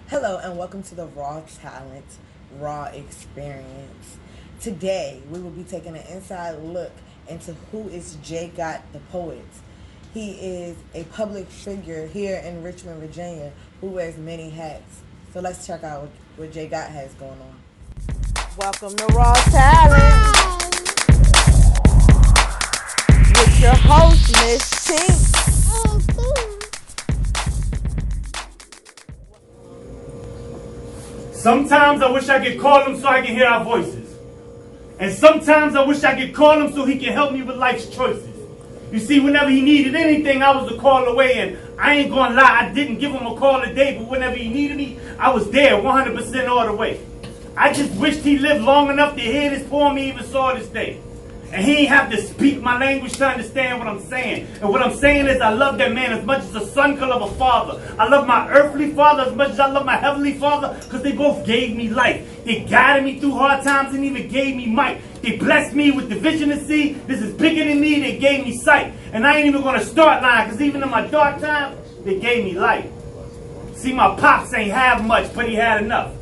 Hello and welcome to the Raw Talent, Raw Experience. Today we will be taking an inside look into who is J. Gott the poet. He is a public figure here in Richmond, Virginia, who wears many hats. So let's check out what J. Gott has going on. Welcome to Raw Talent with your host, Mz Tink. Sometimes I wish I could call him so I can hear our voices. And sometimes I wish I could call him so he can help me with life's choices. You see, whenever he needed anything, I was a call away. And I ain't gonna lie, I didn't give him a call a day. But whenever he needed me, I was there 100% all the way. I just wished he lived long enough to hear this poem he even saw this day. And he ain't have to speak my language to understand what I'm saying. And what I'm saying is I love that man as much as a son could love a father. I love my earthly father as much as I love my heavenly father because they both gave me life. They guided me through hard times and even gave me might. They blessed me with the vision to see this is bigger than me. They gave me sight. And I ain't even going to start lying because even in my dark time, they gave me light. See, my pops ain't have much, but he had enough.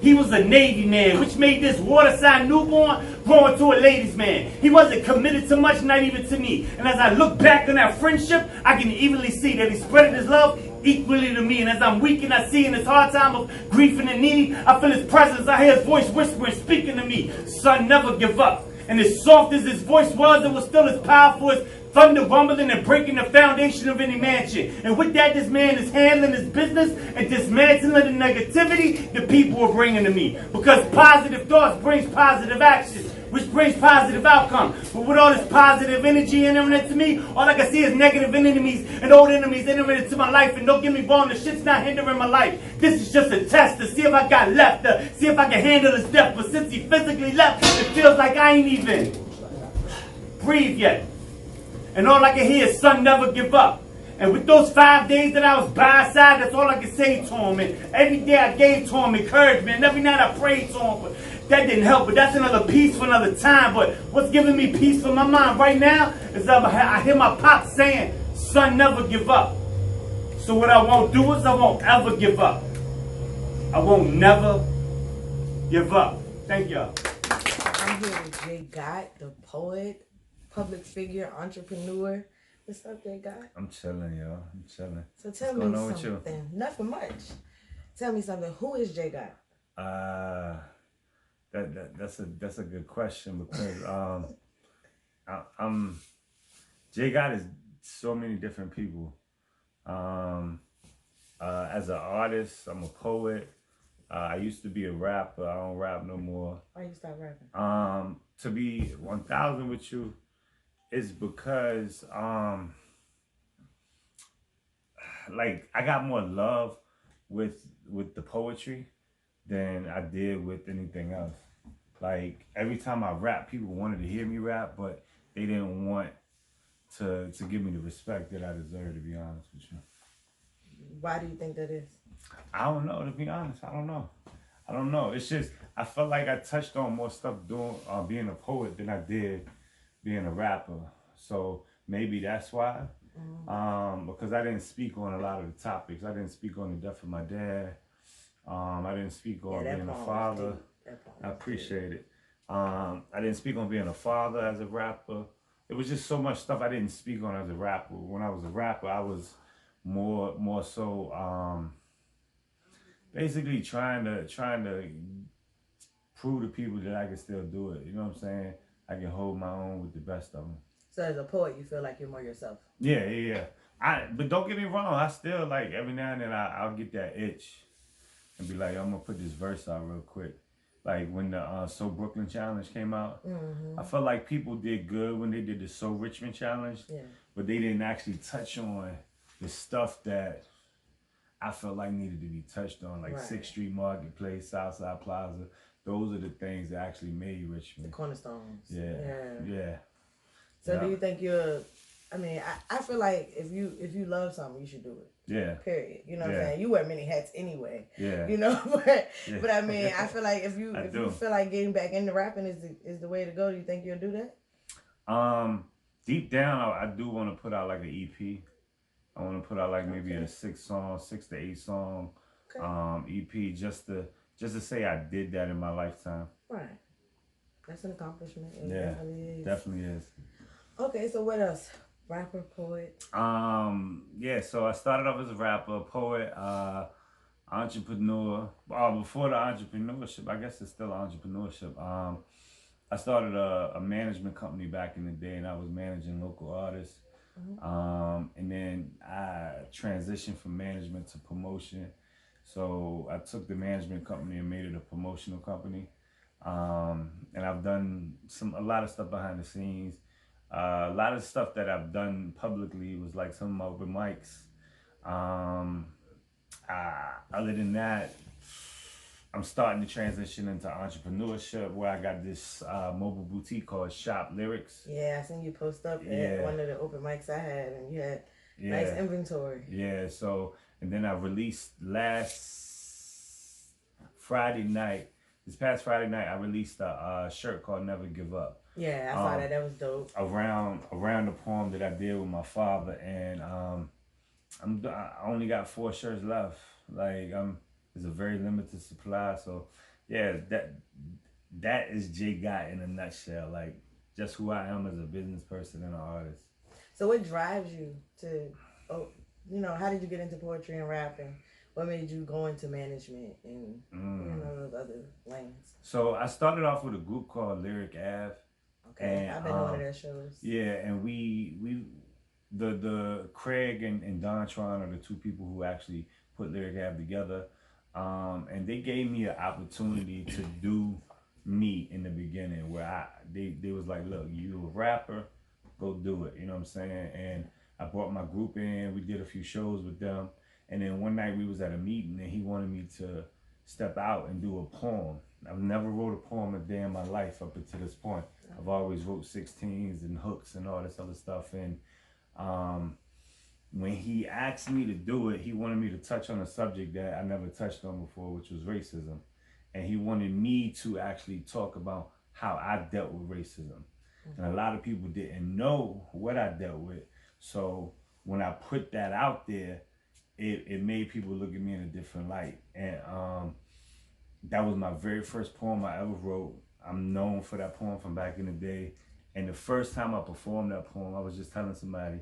He was a Navy man, which made this waterside newborn grow into a ladies' man. He wasn't committed to much, not even to me. And as I look back on that friendship, I can evenly see that he spread his love equally to me. And as I'm weak and I see in this hard time of grief and the need, I feel his presence. I hear his voice whispering, speaking to me. Son, never give up. And as soft as his voice was, it was still as powerful as thunder rumbling and breaking the foundation of any mansion. And with that, this man is handling his business and dismantling the negativity the people are bringing to me. Because positive thoughts brings positive actions, which brings positive outcome. But with all this positive energy entering into me, all I can see is negative enemies and old enemies entering into my life. And don't get me wrong, the shit's not hindering my life. This is just a test to see if I got left, to see if I can handle his death. But since he physically left, it feels like I ain't even breathe yet. And all I can hear is, son, never give up. And with those 5 days that I was by his side, that's all I could say to him. And every day I gave to him encouragement. And every night I prayed to him. But that didn't help. But that's another piece for another time. But what's giving me peace for my mind right now is I hear my pop saying, son, never give up. So what I won't do is I won't ever give up. I won't never give up. Thank y'all. I'm here with J. Gott, the poet, public figure, entrepreneur. What's up, J. Gott? I'm chilling, yo. I'm chilling. So tell What's me going on with something. Nothing much. Tell me something. Who is J. Gott? That's a good question because I'm J. God is so many different people. As an artist, I'm a poet. I used to be a rapper. I don't rap no more. Why you stop rapping? To be 1,000 with you is because like I got more love with the poetry than I did with anything else. Like every time I rap, people wanted to hear me rap, but they didn't want to give me the respect that I deserve, to be honest with you. Why do you think that is? I don't know, to be honest. I don't know. It's just I felt like I touched on more stuff doing being a poet than I did being a rapper. So maybe that's why. Because I didn't speak on a lot of the topics. I didn't speak on the death of my dad. I didn't speak on being a father. I appreciate it. I didn't speak on being a father as a rapper. It was just so much stuff I didn't speak on as a rapper. When I was a rapper, I was more so basically trying to prove to people that I can still do it. You know what I'm saying? I can hold my own with the best of them. So as a poet, you feel like you're more yourself. Yeah. But don't get me wrong. I still like every now and then I'll get that itch and be like, I'm gonna put this verse out real quick. Like when the So Brooklyn Challenge came out, I felt like people did good when they did the So Richmond Challenge, but they didn't actually touch on the stuff that I felt like needed to be touched on, like 6th Street Marketplace, Southside Plaza. Those are the things that actually made Richmond. The cornerstones. Yeah. So do you think I feel like if you love something, you should do it. Yeah. Period. You know what I'm saying? You wear many hats anyway. Yeah. You know, but I mean, I feel like if you feel like getting back into rapping is the way to go, do you think you'll do that? Deep down, I do want to put out like an EP. I want to put out like maybe a 6 to 8 song EP, just to say I did that in my lifetime. Right. That's an accomplishment. It Yeah, definitely is. definitely is. Okay, so what else? Rapper, poet. Yeah. So I started off as a rapper, poet, entrepreneur. Before the entrepreneurship, I guess it's still entrepreneurship. I started a management company back in the day, and I was managing local artists. And then I transitioned from management to promotion. So I took the management company and made it a promotional company. And I've done a lot of stuff behind the scenes. A lot of stuff that I've done publicly was like some of my open mics. Other than that, I'm starting to transition into entrepreneurship, where I got this mobile boutique called Shop Lyrics. Yeah, I seen you post up at one of the open mics I had, and you had nice inventory. Yeah, so, and then I released this past Friday night, I released a shirt called Never Give Up. Yeah, I saw that. That was dope. Around the poem that I did with my father, and I only got 4 shirts left. Like, it's a very limited supply. So, yeah, that is J Gott in a nutshell. Like, just who I am as a business person and an artist. So, what drives you to, how did you get into poetry and rapping? What made you go into management and those other lanes? So I started off with a group called Lyric Ave. Okay, I've been to one of their shows. Yeah, and the Craig and Don Tron are the 2 people who actually put Lyric Ave together. And they gave me an opportunity to do me in the beginning, where they was like, look, you a rapper, go do it. You know what I'm saying? And I brought my group in. We did a few shows with them. And then one night we was at a meeting, and he wanted me to step out and do a poem. I've never wrote a poem a day in my life up until this point. I've always wrote 16s and hooks and all this other stuff. And when he asked me to do it, he wanted me to touch on a subject that I never touched on before, which was racism. And he wanted me to actually talk about how I dealt with racism. And a lot of people didn't know what I dealt with. So when I put that out there, it made people look at me in a different light. And that was my very first poem I ever wrote. I'm known for that poem from back in the day. And the first time I performed that poem, I was just telling somebody,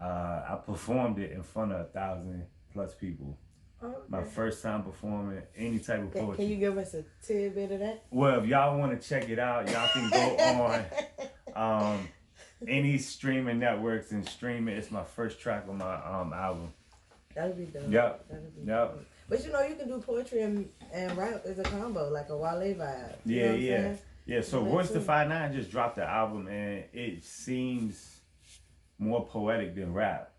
I performed it in front of 1,000+ people. Oh, okay. My first time performing any type of poetry. Can you give us a tidbit of that? Well, if y'all want to check it out, y'all can go on any streaming networks and stream it. It's my first track on my album. That'll be dope. Yep. Dope. But you can do poetry and rap as a combo, like a Wale vibe. Yeah. So Royce da 5'9" just dropped the album, and it seems more poetic than rap.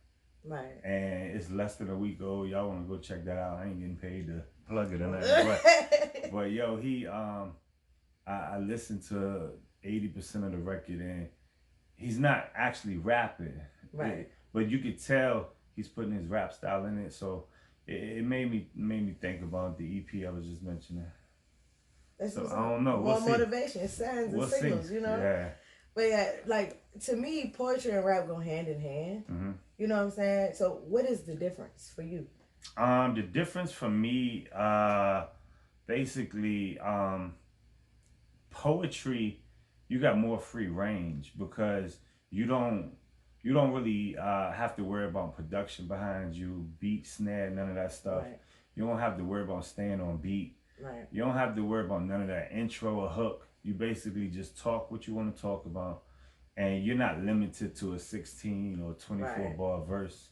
Right. And it's less than a week old. Y'all want to go check that out? I ain't getting paid to plug it or nothing. But yo, I listened to 80% of the record, and he's not actually rapping. Right. But you could tell he's putting his rap style in it, so it made me think about the EP I was just mentioning. So I don't know. More motivation, signs and signals, Yeah. But yeah, like to me, poetry and rap go hand in hand. Mm-hmm. You know what I'm saying? So what is the difference for you? The difference for me, basically, poetry, you got more free range because you don't really have to worry about production behind you, beat, snare, none of that stuff. Right. You don't have to worry about staying on beat. Right. You don't have to worry about none of that intro or hook. You basically just talk what you want to talk about, and you're not limited to a 16 or 24 bar verse.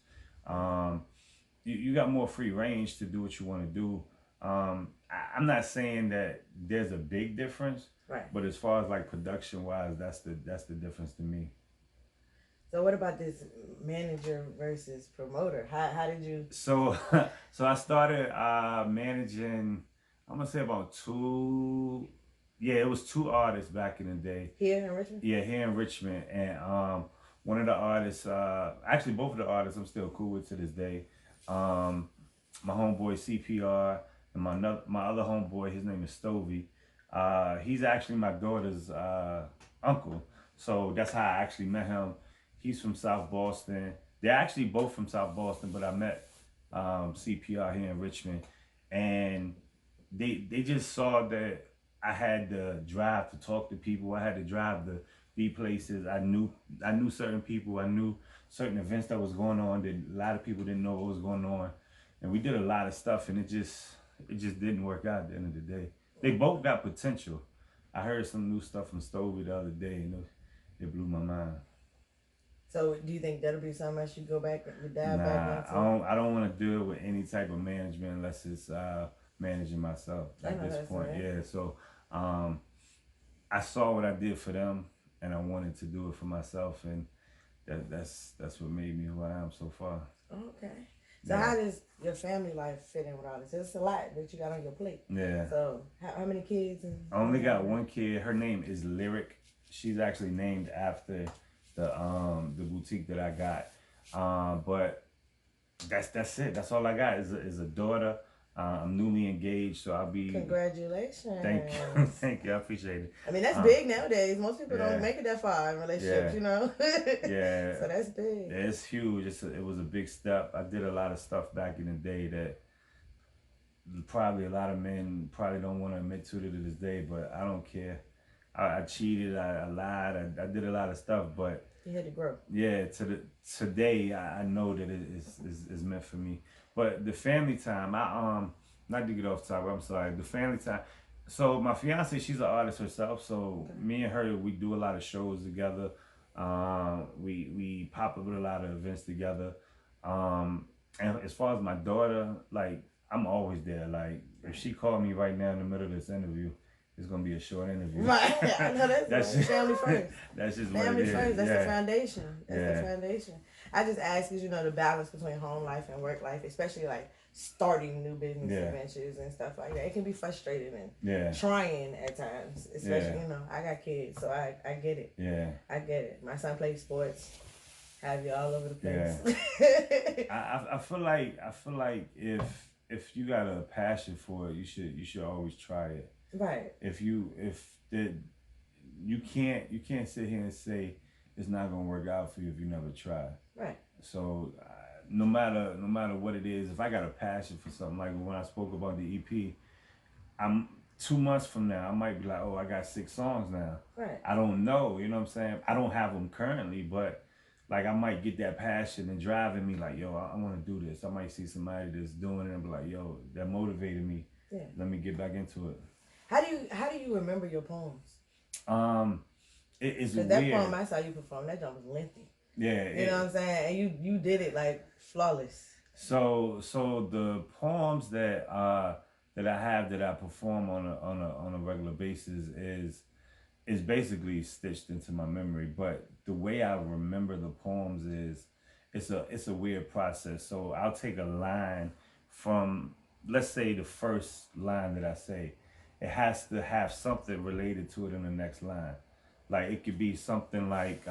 You got more free range to do what you want to do. I'm not saying that there's a big difference, right? But as far as like production wise, that's the difference to me. So what about this manager versus promoter? How did you? So I started managing. I'm gonna say about 2. Yeah, it was 2 artists back in the day. Here in Richmond? Yeah, here in Richmond. And one of the artists, actually both of the artists I'm still cool with to this day. My homeboy CPR and my other homeboy, his name is Stovey. He's actually my daughter's uncle. So that's how I actually met him. He's from South Boston. They're actually both from South Boston, but I met CPR here in Richmond. and they just saw that I had the drive to talk to people. I had the drive to be places. I knew certain people. I knew certain events that was going on that a lot of people didn't know what was going on, and we did a lot of stuff, and it just didn't work out at the end of the day. They both got potential. I heard some new stuff from Stovey the other day, and it blew my mind. So, do you think that'll be something else you go back and dive Nah, back into? I don't want to deal with any type of management unless it's managing myself at this point. Right. Yeah, so I saw what I did for them, and I wanted to do it for myself, and that's what made me who I am so far. Okay. So how does your family life fit in with all this? It's a lot that you got on your plate. Yeah. So how many kids? I only got one kid. Her name is Lyric. She's actually named after the boutique that I got. But that's it. That's all I got is a daughter. I'm newly engaged, so I'll be. Congratulations. Thank you. I appreciate it. I mean, that's big nowadays. Most people don't make it that far in relationships, you know. Yeah. So that's big. Yeah, it's huge. It was a big step. I did a lot of stuff back in the day that probably a lot of men probably don't want to admit to this day, but I don't care. I cheated. I lied. I did a lot of stuff, but you had to grow. Yeah. Today, I know that it is meant for me. But the family time, not to get off topic, I'm sorry. The family time. So my fiance, she's an artist herself. So me and her, we do a lot of shows together. We pop up at a lot of events together. And as far as my daughter, like I'm always there. Like if she called me right now in the middle of this interview, it's gonna be a short interview. Right. I know that's just, family first. That's just family what it first. is. That's the foundation. That's the foundation. I just ask because the balance between home life and work life, especially like starting new business ventures and stuff like that. It can be frustrating and trying at times. Especially I got kids, so I get it. Yeah. I get it. My son plays sports. Have you all over the place. Yeah. I feel like if you got a passion for it, you should always try it. Right. You can't sit here and say it's not gonna work out for you if you never try. Right. So no matter what it is, if I got a passion for something, like when I spoke about the EP, I'm 2 months from now I might be like, oh, I got 6 songs now. Right. I don't know, you know what I'm saying? I don't have them currently, but like I might get that passion and driving me like, yo, I want to do this. I might see somebody that's doing it and be like, yo, that motivated me. Yeah. Let me get back into it. How do you remember your poems? It is weird. That poem I saw you perform, that jump was lengthy. Yeah. You know what I'm saying? And you did it like flawless. So the poems that I have that I perform on a regular basis is basically stitched into my memory. But the way I remember the poems is it's a weird process. So I'll take a line from, let's say, the first line that I say. It has to have something related to it in the next line. Like it could be something like,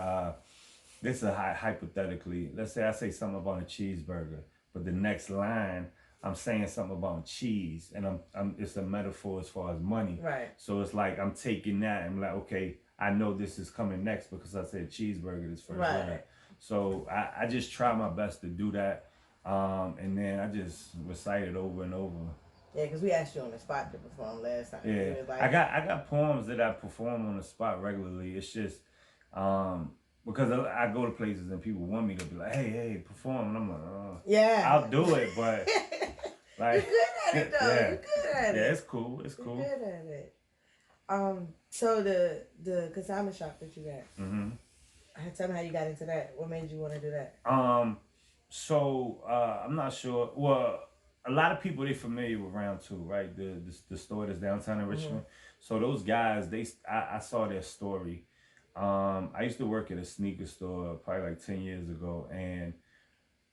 this is hypothetically, let's say I say something about a cheeseburger, but the next line I'm saying something about cheese, and it's a metaphor as far as money. Right. So it's like I'm taking that and I'm like, okay, I know this is coming next because I said cheeseburger this first line. So I just try my best to do that, and then I just recite it over and over. Yeah, because we asked you on the spot to perform last time. Yeah, like, I got poems that I perform on the spot regularly. It's just because I go to places and people want me to be like, hey, perform, and I'm like, I'll do it, but like, you're good at it though. You're good at it. Yeah, it's cool. It's cool. You're good at it. So the consignment shop that you got. Mm-hmm. Tell me how you got into that. What made you want to do that? So I'm not sure. Well, a lot of people, they familiar with Round 2, right? The store that's downtown in Richmond. So those guys, I saw their story. I used to work at a sneaker store probably like 10 years ago, and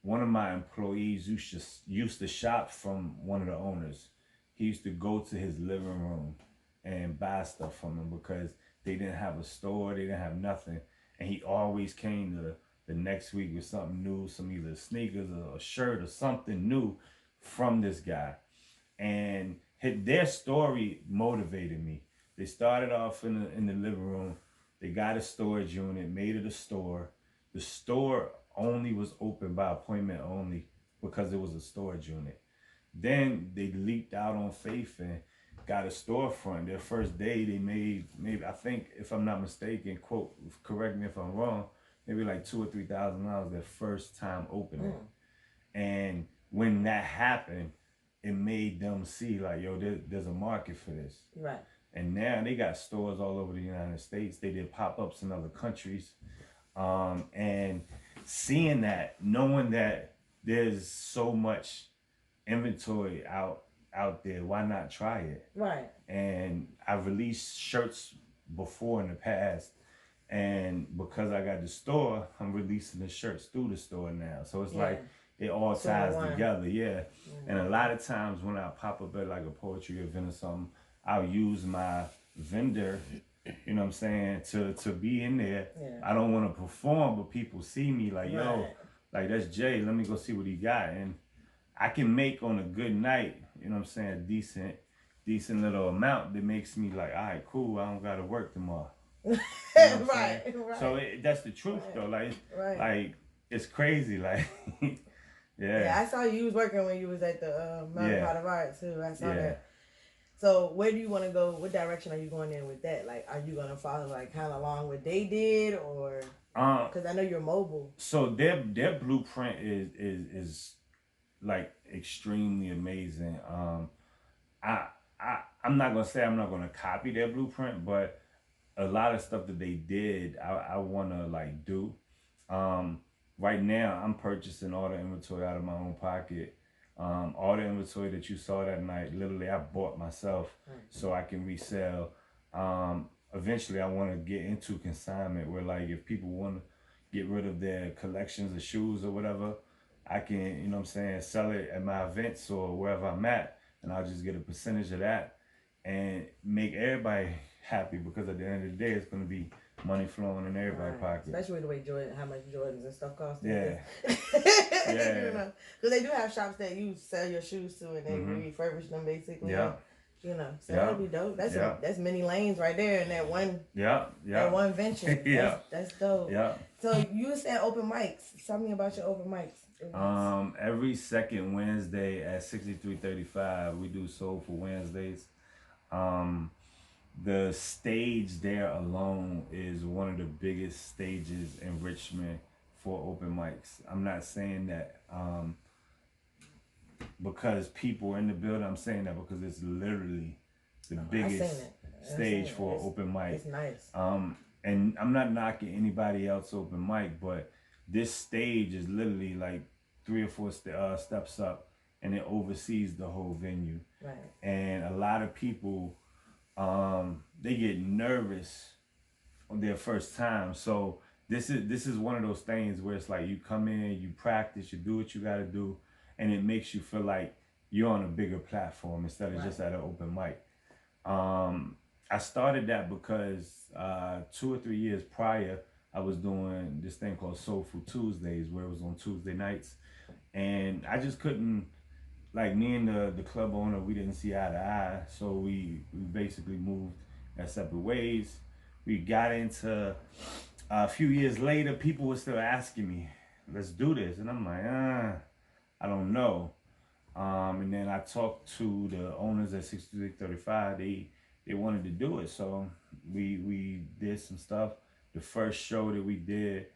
one of my employees used to shop from one of the owners. He used to go to his living room and buy stuff from him because they didn't have a store, they didn't have nothing. And he always came to the next week with something new, some either sneakers or a shirt or something new from this guy. And their story motivated me. They started off in the living room. They got a storage unit, made it a store. The store only was open by appointment only because it was a storage unit. Then they leaped out on faith and got a storefront. Their first day they made, maybe, I think, if I'm not mistaken, quote, correct me if I'm wrong, maybe like $2,000 or $3,000 their first time opening. And when that happened, it made them see like, yo, there's a market for this. Right. And now they got stores all over the United States. They did pop-ups in other countries. And seeing that, knowing that there's so much inventory out there, why not try it? Right. And I've released shirts before in the past, and because I got the store, I'm releasing the shirts through the store now. So it's like it all ties together, And a lot of times when I pop up at like a poetry event or something, I'll use my vendor, you know what I'm saying, to be in there. I don't want to perform, but people see me like, yo, like that's Jay, let me go see what he got. And I can make on a good night, you know what I'm saying, a decent little amount that makes me like, all right, cool, I don't got to work tomorrow. You know right. So that's the truth though. Like it's crazy. Like, yeah, I saw you was working when you was at the Mountain Pot of Art too. I saw that. So where do you want to go? What direction are you going in with that? Like, are you going to follow like kind of along what they did, or because I know you're mobile. So their blueprint is like extremely amazing. I'm not gonna say I'm not gonna copy their blueprint, but a lot of stuff that they did, I wanna like do. Right now, I'm purchasing all the inventory out of my own pocket. All the inventory that you saw that night, literally I bought myself so I can resell. Eventually I want to get into consignment where like if people want to get rid of their collections of shoes or whatever, I can, you know what I'm saying, sell it at my events or wherever I'm at, and I'll just get a percentage of that and make everybody happy, because at the end of the day it's going to be money flowing in everybody's pocket. Especially the way how much Jordans and stuff cost. Yeah. Yeah. You know, because they do have shops that you sell your shoes to and they refurbish them basically. Yeah. You know, so that'd be dope. That's many lanes right there in that one. That one venture. That's dope. Yeah. So you said open mics. Tell me about your open mics. Every second Wednesday at 6335, we do Soulful Wednesdays. The stage there alone is one of the biggest stages in Richmond for open mics. I'm not saying that because people are in the building. I'm saying that because it's literally the biggest stage for open mic. It's nice. And I'm not knocking anybody else open mic, but this stage is literally like 3 or 4 steps up, and it oversees the whole venue. Right. And a lot of people, they get nervous on their first time. So this is one of those things where it's like you come in, you practice, you do what you got to do, and it makes you feel like you're on a bigger platform instead of just at an open mic. I started that because 2 or 3 years prior, I was doing this thing called Soulful Tuesdays, where it was on Tuesday nights, and I just couldn't, like, me and the club owner, we didn't see eye to eye, so we basically moved our separate ways. We got into, a few years later, people were still asking me, let's do this, and I'm like, I don't know. And then I talked to the owners at 6335. They wanted to do it, so we did some stuff. The first show that we did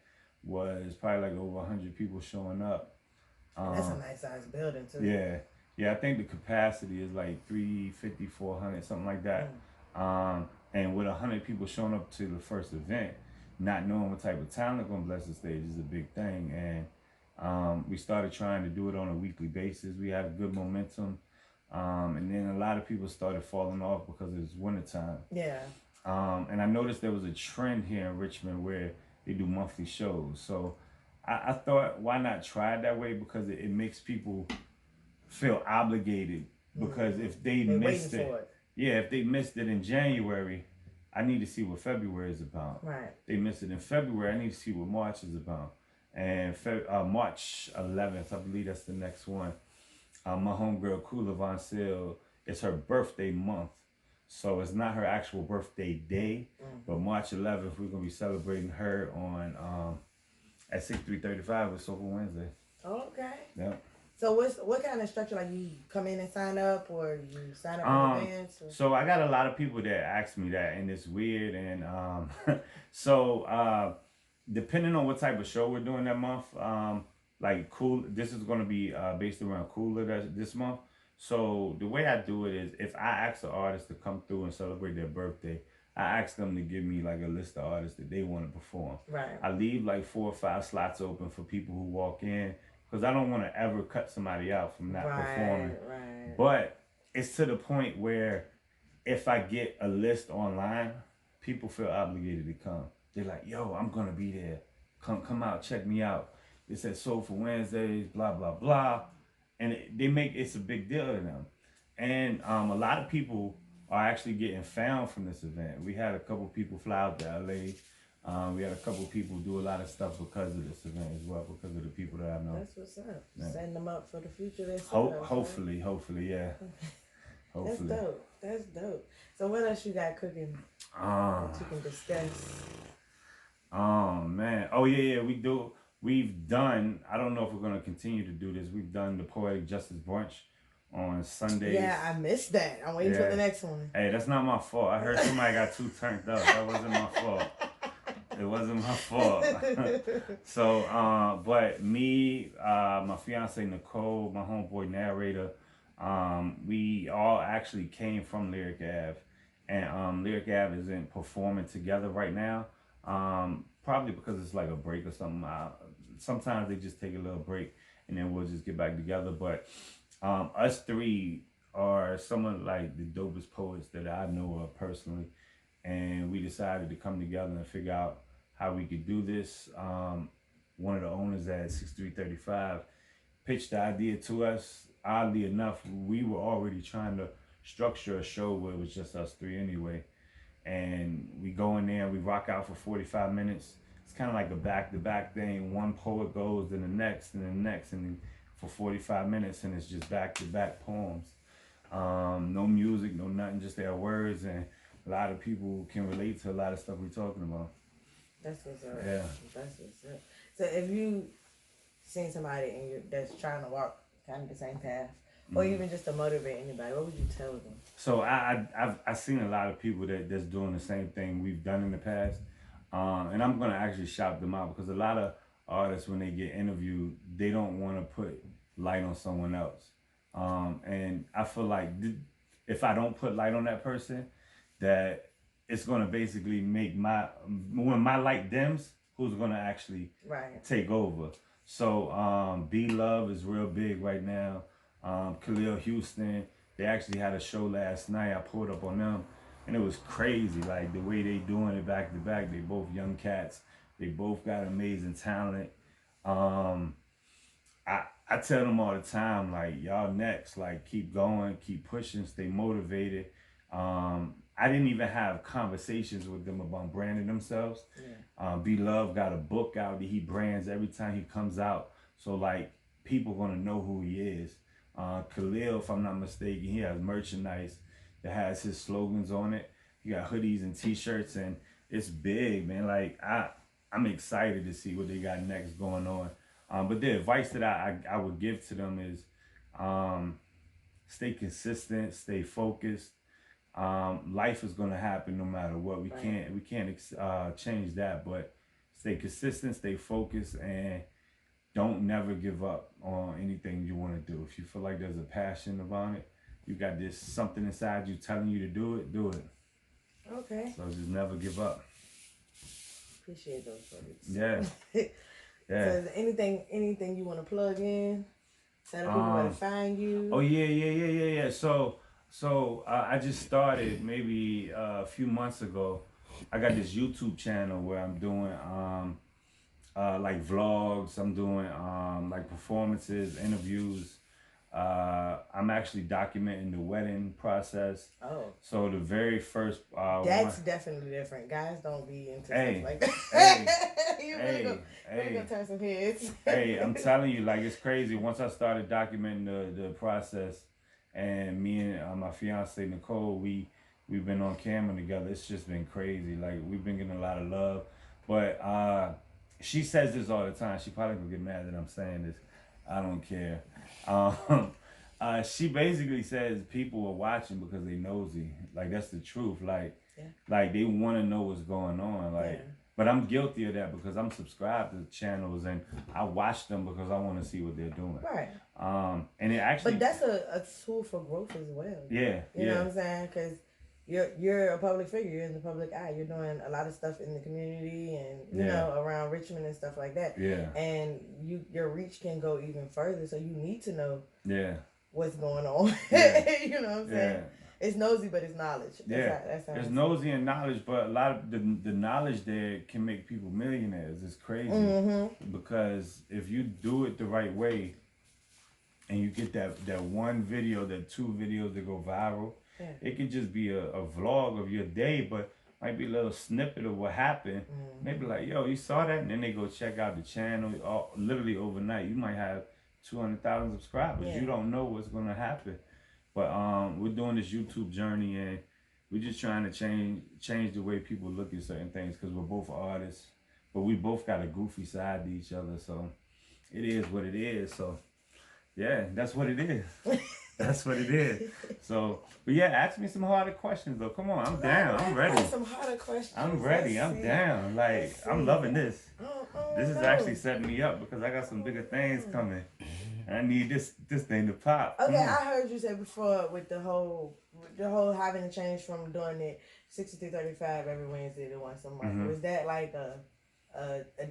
was probably like over 100 people showing up. That's a nice sized building too. Yeah, I think the capacity is like 350, 400, something like that. And with 100 people showing up to the first event, not knowing what type of talent gonna bless the stage is a big thing. And we started trying to do it on a weekly basis. We had good momentum. And then a lot of people started falling off because it was wintertime. Yeah. And I noticed there was a trend here in Richmond where they do monthly shows. So I thought, why not try it that way? Because it makes people feel obligated. Because if they missed it, if they missed it in January, I need to see what February is about. Right. They missed it in February, I need to see what March is about. And March 11th, I believe that's the next one. My homegirl, Kula Von Sale, it's her birthday month. So it's not her actual birthday day, but March 11th, we're going to be celebrating her on at 6335 with Soulful Wednesday. Okay. Yep. So what kind of structure? Like you come in and sign up, or you sign up in advance? Or? So I got a lot of people that ask me that, and it's weird. And so depending on what type of show we're doing that month, like cool, this is going to be based around Cooler this month. So the way I do it is, if I ask an artist to come through and celebrate their birthday, I ask them to give me like a list of artists that they want to perform. Right. I leave like 4 or 5 slots open for people who walk in, because I don't want to ever cut somebody out from not performing. Right. But it's to the point where if I get a list online, people feel obligated to come. They're like, yo, I'm gonna be there. Come out, check me out. It says Soul for Wednesdays, blah, blah, blah. And they make it's a big deal to them. And a lot of people are actually getting found from this event. We had a couple people fly out to LA. We had a couple people do a lot of stuff because of this event as well, because of the people that I know. That's what's up. Yeah. Setting them up for the future. Hopefully, yeah. Hopefully. That's dope. So what else you got cooking that you can discuss? Oh man. Oh yeah, we've done, I don't know if we're gonna continue to do this. We've done the Poetic Justice Brunch on Sundays. Yeah, I missed that. I'm waiting for the next one. Hey, that's not my fault. I heard somebody got too turned up. That wasn't my fault. It wasn't my fault. So, but me, my fiance Nicole, my homeboy narrator, we all actually came from Lyric Ave, and Lyric Ave isn't performing together right now. Probably because it's like a break or something. Sometimes they just take a little break and then we'll just get back together. But us three are some of like the dopest poets that I know of personally, and we decided to come together and figure out how we could do this. One of the owners at 6335 pitched the idea to us. Oddly enough, we were already trying to structure a show where it was just us three anyway. And we go in there, we rock out for 45 minutes. It's kind of like a back-to-back thing. One poet goes, then the next, and then the next, and then for 45 minutes, and it's just back-to-back poems. No music, no nothing, just their words, and a lot of people can relate to a lot of stuff we're talking about. That's what's up. Yeah. That's what's up. So if you seen somebody that's trying to walk kind of the same path, or even just to motivate anybody, what would you tell them? So I've seen a lot of people that's doing the same thing we've done in the past, and I'm gonna actually shout them out, because a lot of artists, when they get interviewed, they don't want to put light on someone else, and I feel like if I don't put light on that person, that it's gonna basically make when my light dims, who's gonna actually take over. So Be Love is real big right now. Khalil Houston, they actually had a show last night. I pulled up on them, and it was crazy. Like the way they doing it back to back. They both young cats. They both got amazing talent. I tell them all the time, like, y'all next. Like, keep going, keep pushing, stay motivated. I didn't even have conversations with them about branding themselves. Yeah. Be Love got a book out that he brands every time he comes out. So like, people gonna know who he is. Khalil, if I'm not mistaken, he has merchandise that has his slogans on it. He got hoodies and t-shirts, and it's big, man. Like I'm excited to see what they got next going on. But the advice that I would give to them is stay consistent, stay focused. Life is gonna happen no matter what. We can't change that, but stay consistent, stay focused, and don't never give up on anything you want to do. If you feel like there's a passion about it, you got this something inside you telling you to do it. Okay. So just never give up. Appreciate those words. Yeah. Yeah. So is there anything you want to plug in? Tell people where to find you. Oh yeah. So I just started maybe a few months ago. I got this YouTube channel where I'm doing like vlogs. I'm doing like performances, interviews. I'm actually documenting the wedding process. Oh. So the very first that's definitely different. Guys don't be into stuff like that. You really gonna turn some heads. Hey, I'm telling you, like, it's crazy. Once I started documenting the process, and me and my fiance Nicole, we've been on camera together. It's just been crazy. Like, we've been getting a lot of love. But she says this all the time. She probably gonna get mad that I'm saying this. I don't care. She basically says people are watching because they nosy. Like that's the truth. Like, like they want to know what's going on. Like, but I'm guilty of that because I'm subscribed to channels and I watch them because I want to see what they're doing. Right. And it actually. But that's a tool for growth as well. Yeah. You know what I'm saying? Because you're a public figure. You're in the public eye. You're doing a lot of stuff in the community and you know around Richmond and stuff like that. Yeah. And your reach can go even further. So you need to know. Yeah. What's going on? You know what I'm saying? Yeah. It's nosy, but it's knowledge. That's how it's nosy and knowledge, but a lot of the knowledge there can make people millionaires. It's crazy because if you do it the right way, and you get that one video, that two videos that go viral, it could just be a vlog of your day, but might be a little snippet of what happened. Maybe like, yo, you saw that, and then they go check out the channel. Literally overnight, you might have 200,000 subscribers. You don't know what's gonna happen, but we're doing this YouTube journey and we're just trying to change the way people look at certain things because we're both artists, but we both got a goofy side to each other. So it is what it is. So yeah, that's what it is. That's what it is. So, but yeah, ask me some harder questions though. Come on, I'm down. I'm ready. Some harder questions. I'm ready. I'm down. Like I'm loving this. This is actually setting me up because I got some bigger things coming. I need this thing to pop. Okay, I heard you say before with the whole having to change from doing it 63:35 every Wednesday to once a month. Was that like a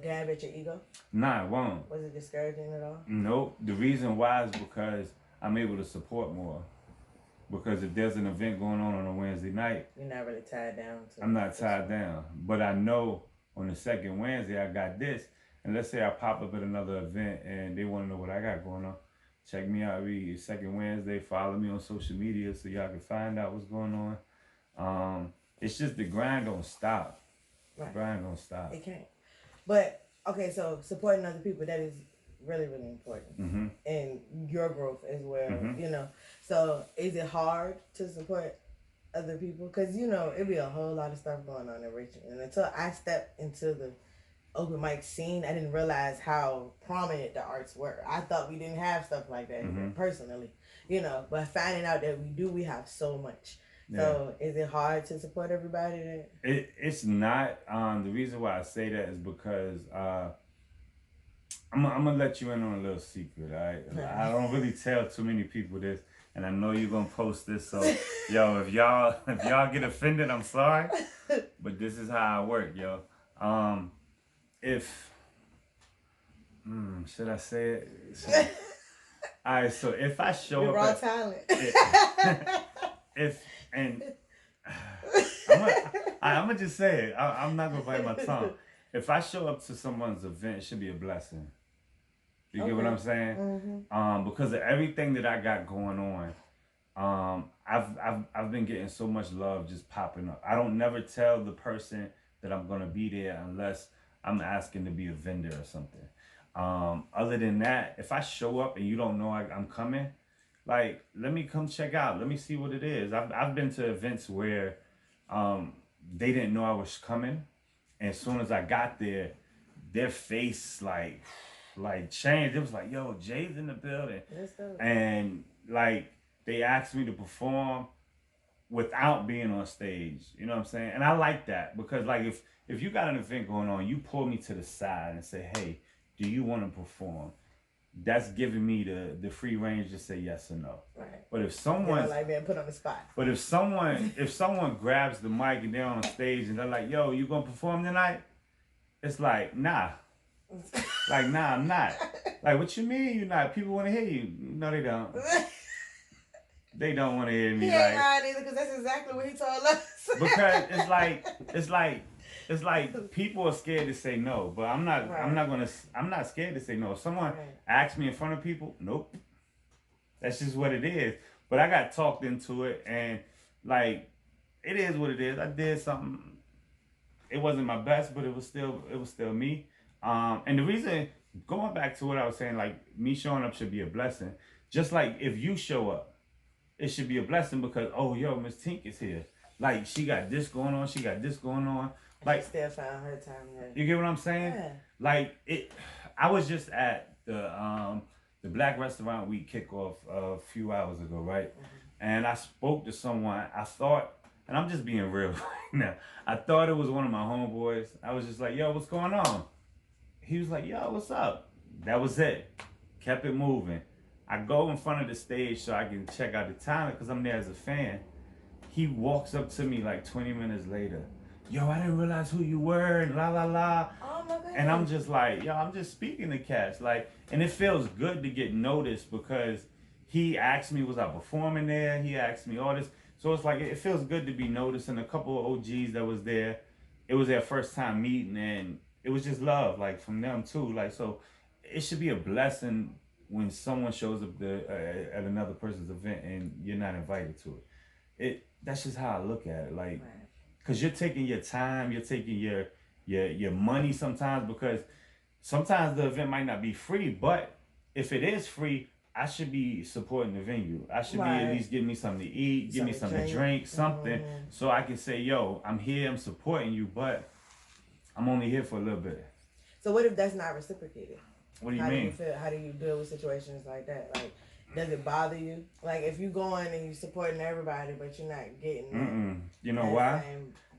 dab at your ego? Nah, it won't. Was it discouraging at all? Nope. The reason why is because I'm able to support more. Because if there's an event going on a Wednesday night, you're not really tied down. I'm not tied down, but I know on the second Wednesday I got this. And let's say I pop up at another event and they want to know what I got going on. Check me out every second Wednesday. Follow me on social media so y'all can find out what's going on. It's just the grind don't stop. Right. The grind don't stop. It can't. But, okay, so supporting other people, that is really, really important. And your growth as well, you know. So is it hard to support other people? Because, you know, it'd be a whole lot of stuff going on in Richmond. And until I stepped into the open mic scene, I didn't realize how prominent the arts were. I thought we didn't have stuff like that personally, you know, but finding out that we do, we have so much. So is it hard to support everybody? It's not. The reason why I say that is because I'm gonna let you in on a little secret. All right? I don't really tell too many people this, and I know you're gonna post this. So yo, if y'all get offended, I'm sorry, but this is how I work, yo. Should I say it? All right, so if I show up raw talent. I'm gonna just say it. I'm not gonna bite my tongue. If I show up to someone's event, it should be a blessing. You get what I'm saying? Because of everything that I got going on, I've been getting so much love just popping up. I don't never tell the person that I'm gonna be there unless I'm asking to be a vendor or something. Other than that, if I show up and you don't know I'm coming, like, let me come check out. Let me see what it is. I've been to events where they didn't know I was coming. And as soon as I got there, their face like changed. It was like, yo, Jay's in the building. And like they asked me to perform without being on stage. You know what I'm saying? And I like that because like if you got an event going on, you pull me to the side and say, hey, do you want to perform? That's giving me the free range to say yes or no. Right. But if someone like being put on the spot. But if someone grabs the mic and they're on stage and they're like, yo, you gonna perform tonight? It's like, nah. Like, nah, I'm not. Like, what you mean you're not? People want to hear you. No, they don't. They don't want to hear me. He ain't lying either, because that's exactly what he told us. Because it's like people are scared to say no, but I'm not. Right. I'm not scared to say no. If someone asks me in front of people, nope. That's just what it is. But I got talked into it, and like, it is what it is. I did something. It wasn't my best, but it was still me. And the reason, going back to what I was saying, like me showing up should be a blessing. Just like if you show up, it should be a blessing because, oh, yo, Mz Tink is here. Like, she got this going on. She got this going on. Like, she still found her time. You get what I'm saying? Yeah. Like, I was just at the the Black Restaurant Week kickoff a few hours ago, right? And I spoke to someone. I thought, and I'm just being real right now. I thought it was one of my homeboys. I was just like, "Yo, what's going on?" He was like, "Yo, what's up?" That was it. Kept it moving. I go in front of the stage so I can check out the talent because I'm there as a fan. He walks up to me like 20 minutes later. "Yo, I didn't realize who you were," and la la la. Oh my God. And I'm just like, yo, I'm just speaking to cats. Like, and it feels good to get noticed because he asked me, was I performing there? He asked me all this. So it's like, it feels good to be noticed. And a couple of OGs that was there, it was their first time meeting, and it was just love, like, from them too. Like, so it should be a blessing when someone shows up at another person's event and you're not invited to it. That's just how I look at it. Like, because you're taking your time, you're taking your money sometimes, because sometimes the event might not be free, but if it is free, I should be supporting the venue. I should be at least giving me something to eat, give me something to drink, something, so I can say, yo, I'm here, I'm supporting you, but I'm only here for a little bit. So what if that's not reciprocated? What do you How mean? do you feel? How do you deal with situations like that? Like, does it bother you? Like, if you going and you supporting everybody, but you're not getting You know why?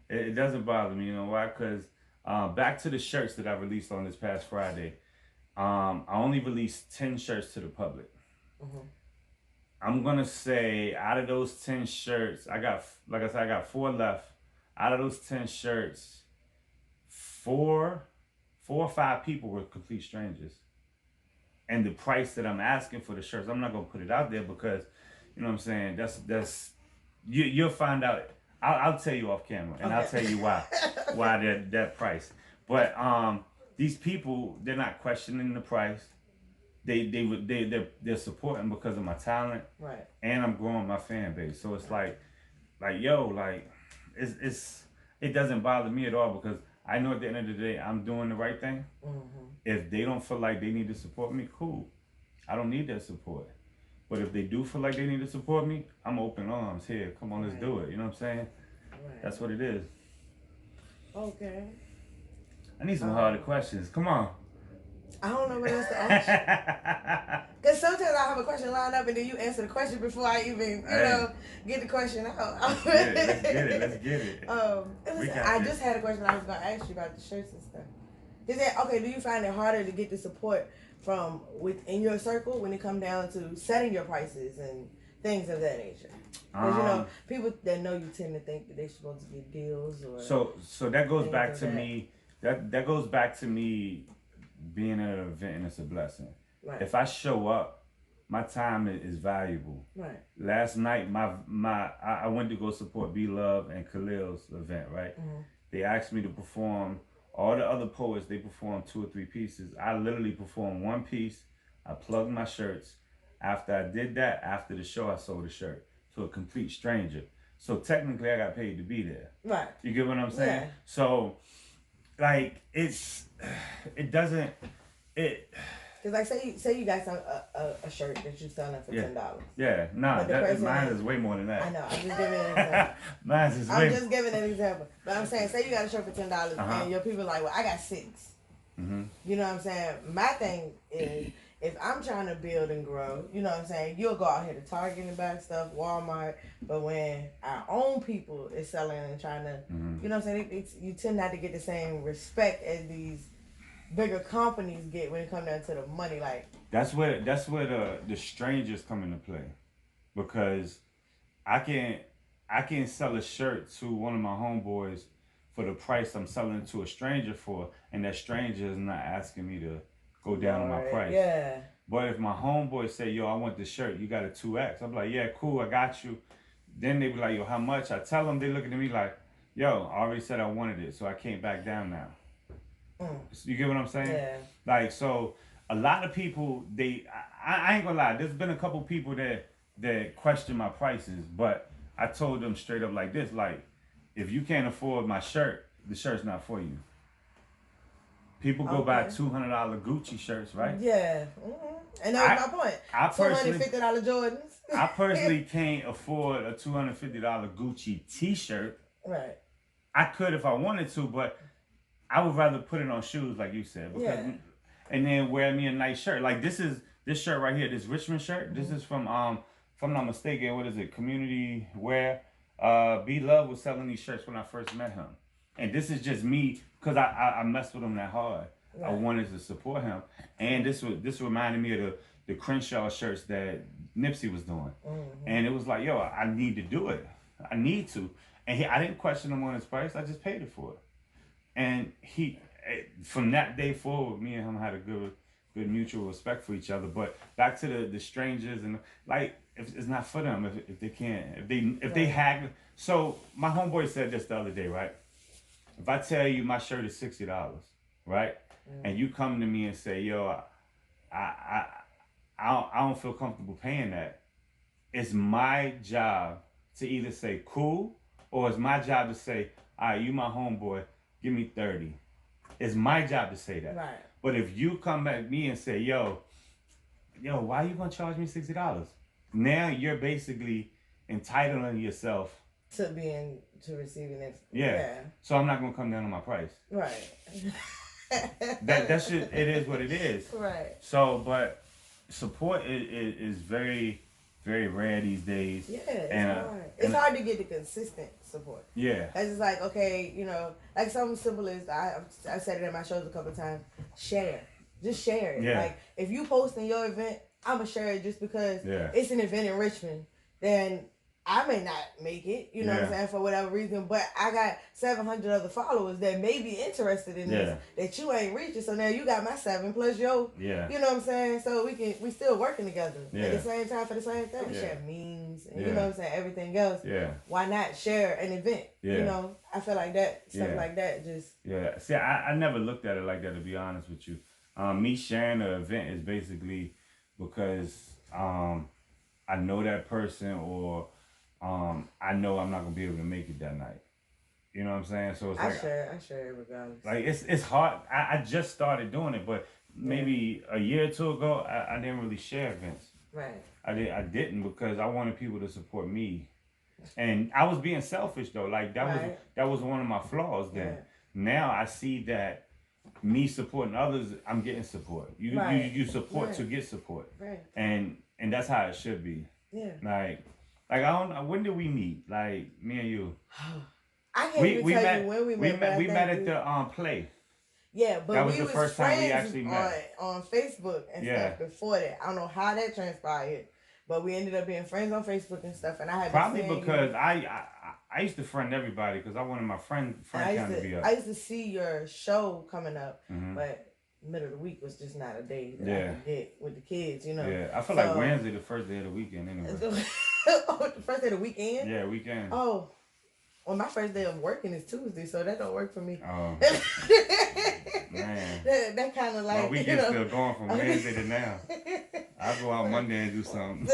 It doesn't bother me. You know why? Because back to the shirts that I released on this past Friday, I only released 10 shirts to the public. I'm gonna say out of those 10 shirts, I got 4 left. Out of those 10 shirts, 4 or 5 people were complete strangers. And the price that I'm asking for the shirts, I'm not gonna put it out there because, you know what I'm saying, that's you'll find out. I'll tell you off camera, and I'll tell you why that price. But these people, they're not questioning the price. They're supporting because of my talent, right? And I'm growing my fan base. So it's like yo, like it doesn't bother me at all because I know at the end of the day I'm doing the right thing. If they don't feel like they need to support me, cool. I don't need that support. But if they do feel like they need to support me, I'm open arms. Here, come on, let's do it. You know what I'm saying? That's what it is. Okay. I need some harder questions. Come on. I don't know what else to ask. Because sometimes I have a question lined up and then you answer the question before I even, get the question out. Let's get it. I just had a question I was going to ask you about the shirts and stuff. Do you find it harder to get the support from within your circle when it comes down to setting your prices and things of that nature? Because, people that know you tend to think that they're supposed to get deals or... So that goes back to me. That goes back to me being at an event, and it's a blessing. Right. If I show up, my time is valuable. Right. Last night, I went to go support B Love and Khalil's event. Right. They asked me to perform. All the other poets, they performed 2 or 3 pieces. I literally performed 1 piece. I plugged my shirts. After I did that, after the show, I sold a shirt to a complete stranger. So technically, I got paid to be there. Right. You get what I'm saying? Yeah. So, like, it doesn't. Because, like, say you got a shirt that you're selling for $10. Yeah, mine is way more than that. I know. I'm just giving an example. I'm just giving an example. But I'm saying, say you got a shirt for $10 and your people are like, well, I got 6. You know what I'm saying? My thing is, if I'm trying to build and grow, you know what I'm saying, you'll go out here to Target and buy stuff, Walmart. But when our own people is selling and trying to, you know what I'm saying, you tend not to get the same respect as these bigger companies get when it comes down to the money. Like that's where the strangers come into play, because I can sell a shirt to one of my homeboys for the price I'm selling it to a stranger for, and that stranger is not asking me to go down on my price. Yeah. But if my homeboy say, yo, I want this shirt, you got a 2X. I'm like, yeah, cool, I got you. Then they be like, yo, how much? I tell them, they looking at me like, yo, I already said I wanted it, so I can't back down now. You get what I'm saying? Yeah. Like, so a lot of people, I ain't gonna lie, there's been a couple people that question my prices, but I told them straight up like this, like, if you can't afford my shirt, the shirt's not for you. People go buy $200 Gucci shirts, right? Yeah. And that was my point. $250 Jordans. I personally can't afford a $250 Gucci t-shirt. Right. I could if I wanted to, but I would rather put it on shoes, like you said, because and then wear me a nice shirt. Like, this is this shirt right here, this Richmond shirt. This is from if I'm not mistaken, what is it? Community Wear. B Love was selling these shirts when I first met him, and this is just me because I messed with him that hard. Right. I wanted to support him, and this reminded me of the Crenshaw shirts that Nipsey was doing, and it was like, yo, I need to do it. I need to, and I didn't question him on his price. I just paid it for it, and from that day forward, me and him had a good mutual respect for each other. But back to the strangers, and like, if it's not for them, if they can't, if they hag. So my homeboy said this the other day, right? If I tell you my shirt is $60, right, and you come to me and say, yo, I don't feel comfortable paying that, it's my job to either say cool, or it's my job to say, all right, you my homeboy, give me 30. It's my job to say that. Right. But if you come at me and say, yo, why are you gonna charge me $60? Now you're basically entitling yourself to receiving it. Yeah. So I'm not gonna come down on my price. Right. that shit, it is what it is. Right. So, but support is very, very rare these days. Yeah, it's hard. It's hard to get the consistent support. Yeah. It's just like, okay, like something simple as I said it in my shows a couple of times. Share. Just share it. Yeah. Like if you post in your event, I'ma share it just because it's an event in Richmond. Then I may not make it, you know what I'm saying, for whatever reason, but I got 700 other followers that may be interested in this that you ain't reaching. So now you got my 7 plus yo. Yeah. You know what I'm saying? So we still working together at the same time for the same thing. We share memes and you know what I'm saying, everything else. Yeah. Why not share an event? Yeah. You know, I feel like that, stuff like that just. Yeah. See, I never looked at it like that, to be honest with you. Me sharing an event is basically because I know that person, or I know I'm not gonna be able to make it that night. You know what I'm saying? So it's I share it regardless. Like it's hard. I just started doing it, but maybe a year or two ago, I didn't really share events. Right. I didn't because I wanted people to support me, and I was being selfish though. Like that was one of my flaws. Then now I see that me supporting others, I'm getting support. You support to get support. Right. And that's how it should be. Yeah. Like I don't know, when did we meet? Like me and you. I can't even tell you when we met. We met at the play. Yeah, but that was the first time we actually met on Facebook and stuff before that. I don't know how that transpired, but we ended up being friends on Facebook and stuff. And I had probably because I used to friend everybody because I wanted my friend count to be up. I used to see your show coming up, but middle of the week was just not a day that I could get with the kids, you know. Yeah, I feel like Wednesday the first day of the weekend anyway. Oh, the first day of the weekend? Yeah, weekend. Oh, well, my first day of working is Tuesday, so that don't work for me. Oh, man. That kind of like, my weekend's still going from Wednesday to now. I'll go out Monday and do something.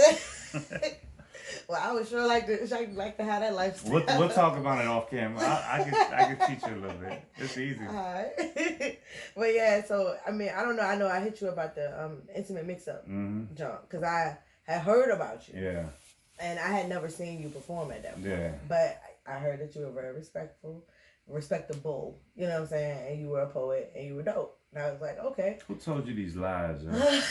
Well, I would sure like to have that lifestyle. We'll talk about it off camera. I can teach you a little bit. It's easy. All right. But yeah, so I mean, I don't know. I know I hit you about the intimate mix-up jump because I had heard about you. Yeah. And I had never seen you perform at that point. Yeah. But I heard that you were very respectful, respectable. You know what I'm saying? And you were a poet and you were dope. And I was like, okay. Who told you these lies? You hear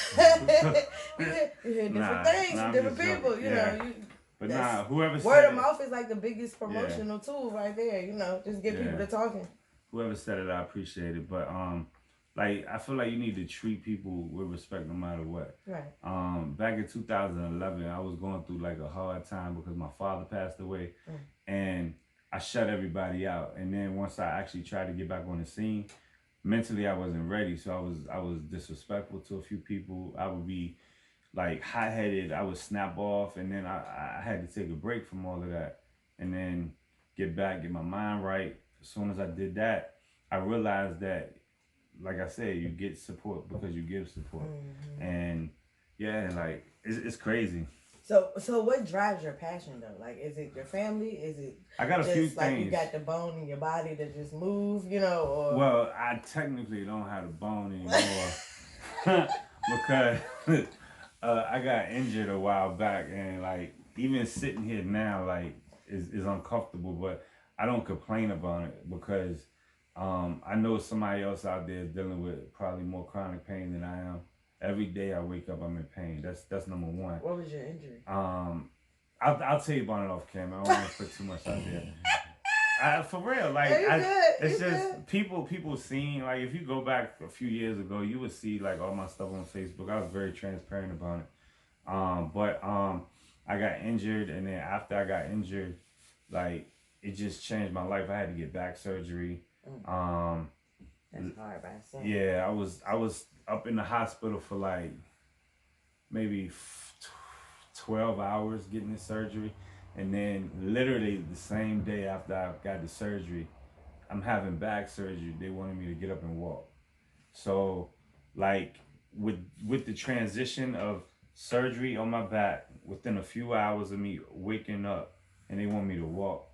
different things from different people. You know. But whoever said word of mouth is like the biggest promotional tool right there. You know, just get people to talking. Whoever said it, I appreciate it. But like I feel like you need to treat people with respect no matter what. Right. Back in 2011, I was going through like a hard time because my father passed away, and I shut everybody out. And then once I actually tried to get back on the scene, mentally I wasn't ready. So I was disrespectful to a few people. I would be like hot-headed. I would snap off, and then I had to take a break from all of that, and then get my mind right. As soon as I did that, I realized that, like I said, you get support because you give support, and like it's crazy. So what drives your passion though? Like, is it your family? Is it I got a few like things. You got the bone in your body to just move, you know? Or well, I technically don't have the bone anymore because I got injured a while back, and like even sitting here now, like is uncomfortable. But I don't complain about it because I know somebody else out there is dealing with probably more chronic pain than I am, Every day I wake up, I'm in pain. That's number one. What was your injury? I'll tell you about it off camera. I don't want to put too much out there. For real, like it's just people seeing, like, if you go back a few years ago, you would see like all my stuff on Facebook. I was very transparent about it. But I got injured, and then after I got injured, like, it just changed my life. I had to get back surgery. That's hard by itself. Yeah, I was up in the hospital for like maybe 12 hours getting the surgery. And then literally the same day after I got the surgery, I'm having back surgery. They wanted me to get up and walk. So like with the transition of surgery on my back, within a few hours of me waking up and they want me to walk,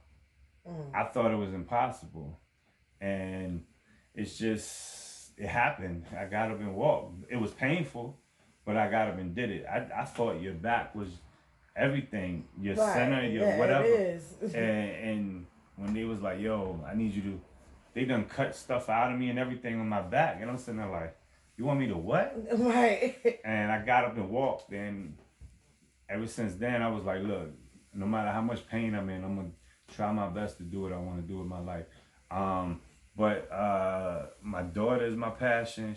I thought it was impossible. And it's just, it happened. I got up and walked. It was painful, but I got up and did it. I thought your back was everything, your center, your whatever. It is. And when they was like, yo, I need you to, they done cut stuff out of me and everything on my back. And I'm sitting there like, you want me to what? Right. And I got up and walked. And ever since then, I was like, look, no matter how much pain I'm in, I'm going to try my best to do what I want to do with my life. But my daughter is my passion.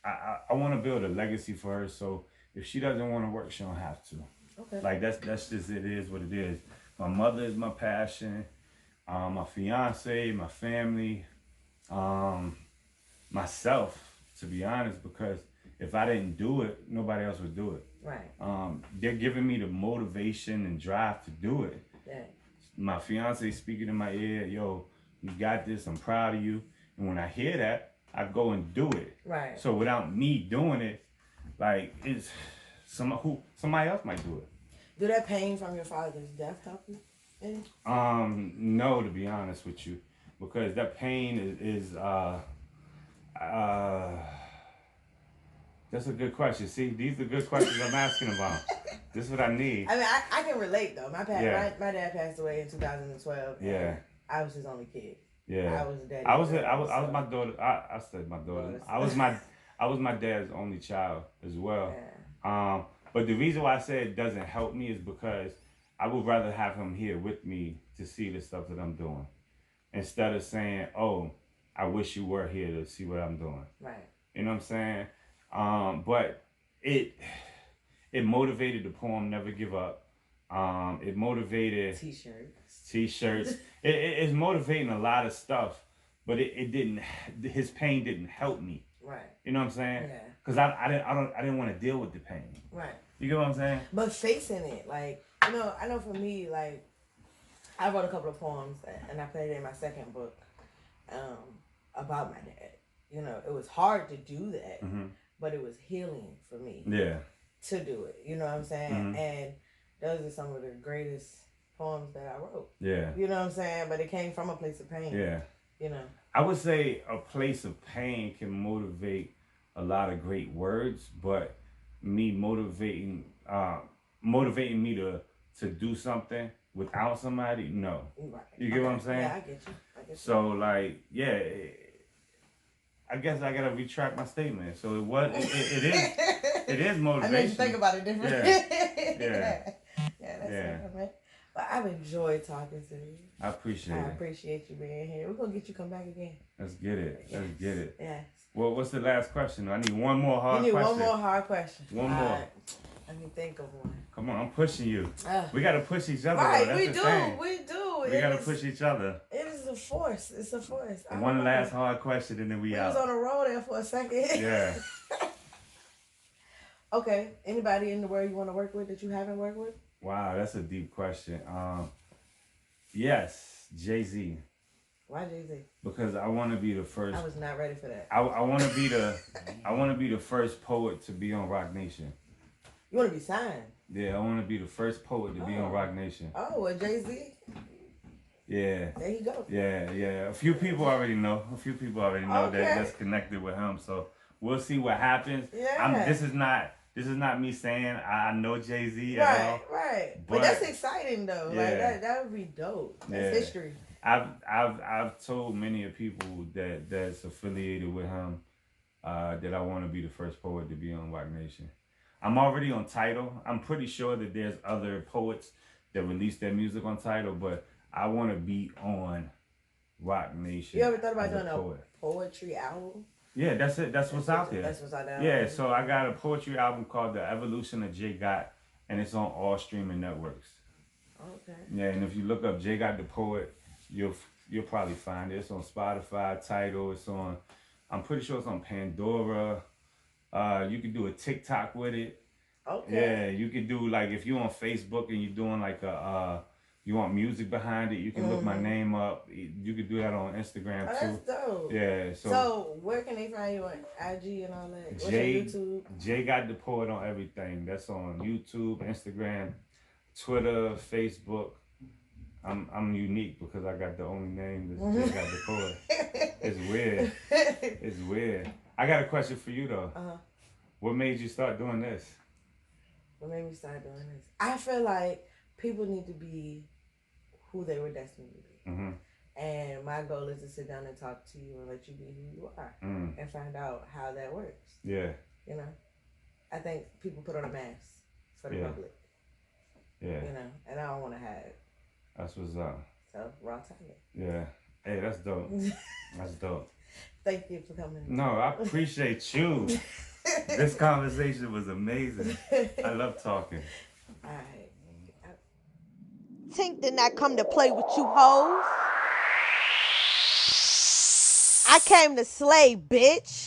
I want to build a legacy for her. So if she doesn't want to work, she don't have to. Okay. Like that's just, it is what it is. My mother is my passion. My fiance, my family, myself, to be honest, because if I didn't do it, nobody else would do it. Right. They're giving me the motivation and drive to do it. Yeah. My fiance speaking in my ear, yo, you got this, I'm proud of you. And when I hear that, I go and do it. Right. So without me doing it, like, it's somebody else might do it. Do that pain from your father's death help you any? No, to be honest with you, because that pain is that's a good question. See, these are good questions I'm asking about. This is what I need. I mean, I can relate though. My dad passed away in 2012. Yeah. I was his only kid. Yeah. I was a daddy. I was my daughter. I said my daughter. I was my dad's only child as well. Yeah. But the reason why I say it doesn't help me is because I would rather have him here with me to see the stuff that I'm doing, instead of saying, "Oh, I wish you were here to see what I'm doing." Right. You know what I'm saying? But it motivated the poem "Never Give Up." It motivated t-shirts. It's motivating a lot of stuff, but it didn't. His pain didn't help me. Right. You know what I'm saying? Yeah. Because I didn't want to deal with the pain. Right. You get what I'm saying? But facing it, like, I know for me, like, I wrote a couple of poems and I put it in my second book, about my dad. You know, it was hard to do that, but it was healing for me. Yeah. To do it. You know what I'm saying? And those are some of the greatest poems that I wrote. Yeah. You know what I'm saying? But it came from a place of pain. Yeah. You know. I would say a place of pain can motivate a lot of great words, but me motivating me to do something without somebody, no. Right. You get what I'm saying? Yeah, I get you. So like, yeah, I guess I gotta retract my statement. So it is motivation. I made you think about it differently. Yeah. That's it, man. But I've enjoyed talking to you. I appreciate it. I appreciate you being here. We're gonna get you to come back again. Let's get it. Let's get it. Yes. Well, what's the last question? I need one more hard question. One more hard question. One more. Right. Let me think of one. Come on, I'm pushing you. We gotta push each other. Right, That's we the do. thing. We do. We gotta push each other. It is a force. It's a force. One last hard question, and then we out. We was on the road there for a second. Yeah. Okay. Anybody in the world you want to work with that you haven't worked with? Wow, that's a deep question. Yes, Jay-Z. Why Jay-Z? Because I want to be the first. I was not ready for that. I want to be the first poet to be on Rock Nation. You want to be signed? Yeah, I want to be the first poet to be on Rock Nation. Oh, well, Jay-Z? Yeah. There you go. Yeah. A few people already know. That that's connected with him. So we'll see what happens. Yeah. This is not me saying I know Jay-Z at all. Right. But that's exciting though. Yeah. Like that would be dope. That's history. I've told many of people that's affiliated with him that I want to be the first poet to be on Rock Nation. I'm already on Tidal. I'm pretty sure that there's other poets that release their music on Tidal, but I want to be on Rock Nation. You ever thought about doing a poetry album? Yeah, that's it. That's what's out there. That's what's out there. Yeah, so I got a poetry album called The Evolution of J. Gott, and it's on all streaming networks. Okay. Yeah, and if you look up J. Gott the Poet, you'll probably find it. It's on Spotify, Tidal. It's on, I'm pretty sure it's on Pandora. You can do a TikTok with it. Okay. Yeah, you can do, like, if you're on Facebook and you're doing like you want music behind it, you can look my name up. You can do that on Instagram too. That's dope. Yeah. So where can they find you on IG and all that? What's your YouTube? J Gott the Poet on everything. That's on YouTube, Instagram, Twitter, Facebook. I'm unique because I got the only name that's J Gott the Poet. It's weird. It's weird. I got a question for you though. What made you start doing this? What made me start doing this? I feel like people need to be who they were destined to be. And my goal is to sit down and talk to you and let you be who you are and find out how that works. Yeah. You know? I think people put on a mask for the public. Yeah. You know? And I don't want to hide. That's what's up. So, raw talent. Yeah. Hey, that's dope. That's dope. Thank you for coming. No, I appreciate you. This conversation was amazing. I love talking. All right. Tink did not come to play with you hoes. I came to slay, bitch.